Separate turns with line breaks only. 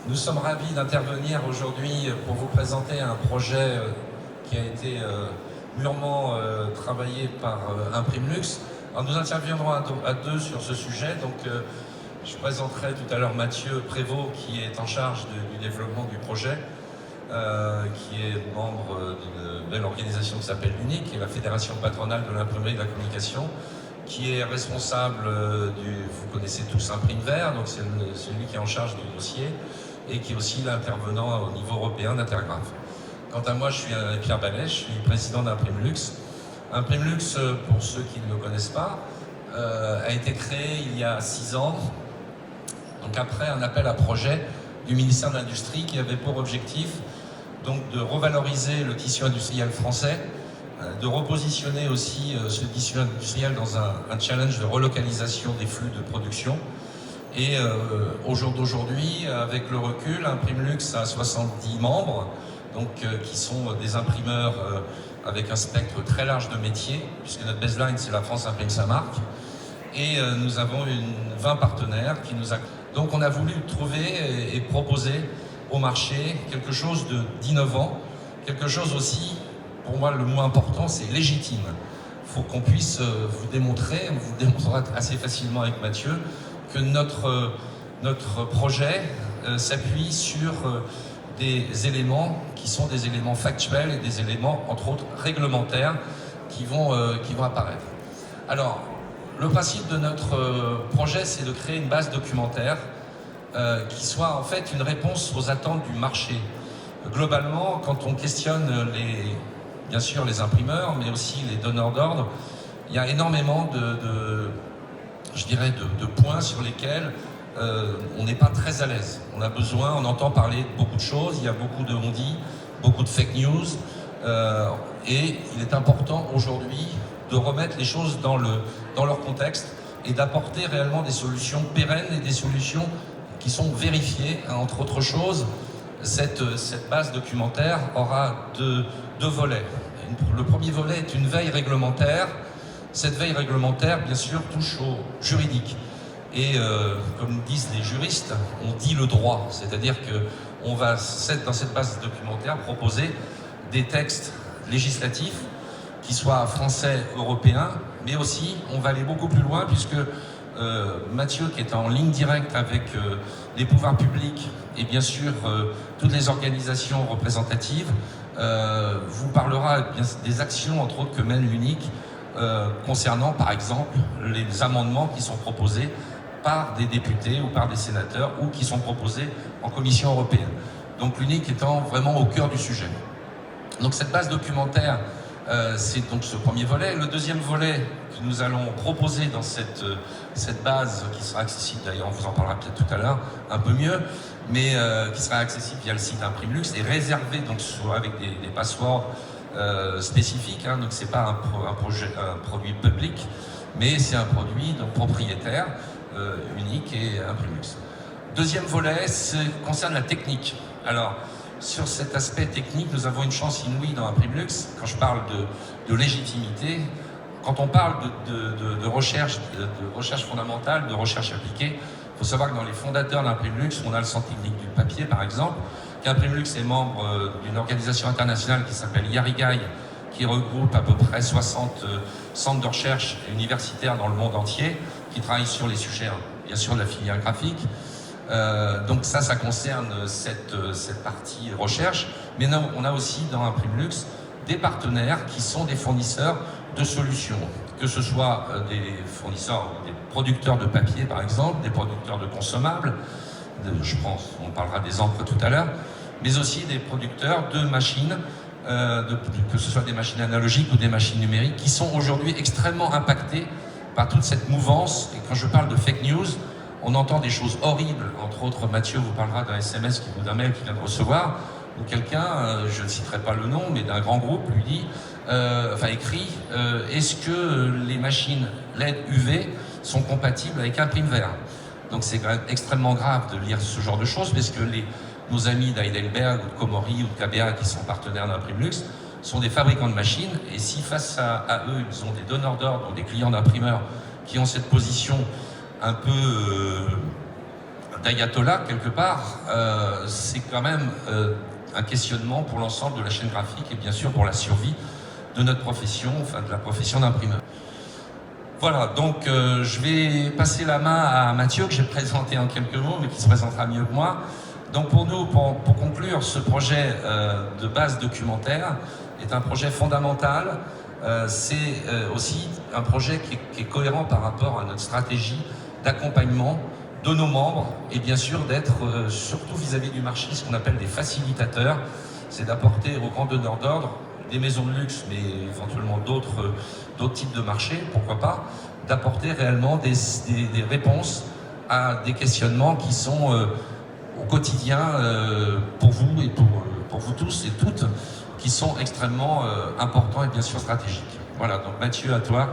Nous sommes ravis d'intervenir aujourd'hui pour vous présenter un projet qui a été mûrement travaillé par Imprimlux. Alors nous interviendrons à deux sur ce sujet. Donc, je présenterai tout à l'heure Mathieu Prévost, qui est en charge du développement du projet, qui est membre d'une belle organisation qui s'appelle l'UNIC, qui est la Fédération patronale de l'imprimerie et de la communication, qui est responsable vous connaissez tous Imprim'Vert, donc c'est lui qui est en charge du dossier, et qui est aussi l'intervenant au niveau européen d'Intergraph. Quant à moi, je suis Pierre Ballet, je suis président d'Imprimlux. Imprimlux, pour ceux qui ne le connaissent pas, a été créé il y a 6 ans, donc après un appel à projet du ministère de l'Industrie qui avait pour objectif donc, de revaloriser le tissu industriel français, de repositionner aussi ce tissu industriel dans un challenge de relocalisation des flux de production. Et au jour d'aujourd'hui, avec le recul, Imprimlux a 70 membres, donc, qui sont des imprimeurs avec un spectre très large de métiers, puisque notre baseline, c'est la France imprime sa marque. Et nous avons 20 partenaires qui nous accompagnent. Donc on a voulu trouver et proposer au marché quelque chose d'innovant, quelque chose aussi, pour moi le mot important, c'est légitime. Il faut qu'on puisse vous démontrer, on vous démontrera assez facilement avec Mathieu, que notre projet s'appuie sur des éléments qui sont des éléments factuels et des éléments, entre autres, réglementaires qui vont apparaître. Alors, le principe de notre projet, c'est de créer une base documentaire qui soit en fait une réponse aux attentes du marché. Globalement, quand on questionne bien sûr les imprimeurs, mais aussi les donneurs d'ordre, il y a énormément de points sur lesquels on n'est pas très à l'aise. On a besoin, on entend parler de beaucoup de choses, il y a beaucoup de on-dit, beaucoup de fake news, et il est important aujourd'hui de remettre les choses dans leur contexte et d'apporter réellement des solutions pérennes et des solutions qui sont vérifiées. Entre autres choses, cette base documentaire aura deux volets. Le premier volet est une veille réglementaire. Cette veille réglementaire, bien sûr, touche au juridique. Et comme disent les juristes, on dit le droit. C'est-à-dire qu'on va, dans cette base documentaire, proposer des textes législatifs qui soient français, européens, mais aussi, on va aller beaucoup plus loin, puisque Mathieu, qui est en ligne directe avec les pouvoirs publics et bien sûr toutes les organisations représentatives, vous parlera des actions, entre autres, que mène l'UNIC, concernant, par exemple, les amendements qui sont proposés par des députés ou par des sénateurs ou qui sont proposés en Commission européenne. Donc l'UNIC étant vraiment au cœur du sujet. Donc cette base documentaire, c'est donc ce premier volet. Le deuxième volet que nous allons proposer dans cette base, qui sera accessible, d'ailleurs on vous en parlera peut-être tout à l'heure, un peu mieux, mais qui sera accessible via le site Imprimlux et réservé donc avec des passwords spécifiques, hein, donc c'est pas un produit public, mais c'est un produit donc propriétaire, unique et Imprimlux. Deuxième volet, concerne la technique. Alors, sur cet aspect technique, nous avons une chance inouïe dans Imprimlux. Quand je parle de légitimité, quand on parle de recherche fondamentale, de recherche appliquée, il faut savoir que dans les fondateurs d'Imprimlux, on a le Centre technique du papier, par exemple, qu'Imprimlux est membre d'une organisation internationale qui s'appelle IARIGAI, qui regroupe à peu près 60 centres de recherche universitaires dans le monde entier, qui travaillent sur les sujets, bien sûr, de la filière graphique. Donc ça concerne cette partie recherche, mais non, on a aussi dans Imprimlux des partenaires qui sont des fournisseurs de solutions, que ce soit des fournisseurs, des producteurs de papier par exemple, des producteurs de consommables, on parlera des encres tout à l'heure, mais aussi des producteurs de machines, que ce soit des machines analogiques ou des machines numériques, qui sont aujourd'hui extrêmement impactées par toute cette mouvance. Et quand je parle de fake news, on entend des choses horribles. Entre autres, Mathieu vous parlera d'un SMS d'un mail qu'il vient de recevoir, où quelqu'un, je ne citerai pas le nom, mais d'un grand groupe, lui dit, écrit, est-ce que les machines LED UV sont compatibles avec Imprim'Vert? Donc c'est quand même extrêmement grave de lire ce genre de choses, parce que nos amis d'Heidelberg, ou de Komori, ou de KBA, qui sont partenaires d'Imprimlux, sont des fabricants de machines, et si face à eux, ils ont des donneurs d'ordre ou des clients d'imprimeurs qui ont cette position un peu d'ayatollah quelque part, c'est quand même un questionnement pour l'ensemble de la chaîne graphique et bien sûr pour la survie de notre profession, enfin de la profession d'imprimeur. Voilà, donc je vais passer la main à Mathieu, que j'ai présenté en quelques mots, mais qui se présentera mieux que moi. Donc pour nous, pour conclure, ce projet de base documentaire est un projet fondamental. C'est aussi un projet qui est cohérent par rapport à notre stratégie d'accompagnement de nos membres et bien sûr d'être, surtout vis-à-vis du marché, ce qu'on appelle des facilitateurs. C'est d'apporter aux grands donneurs d'ordre, des maisons de luxe, mais éventuellement d'autres types de marchés, pourquoi pas, d'apporter réellement des réponses à des questionnements qui sont au quotidien pour vous et pour vous tous et toutes, qui sont extrêmement importants et bien sûr stratégiques. Voilà, donc Mathieu, à toi.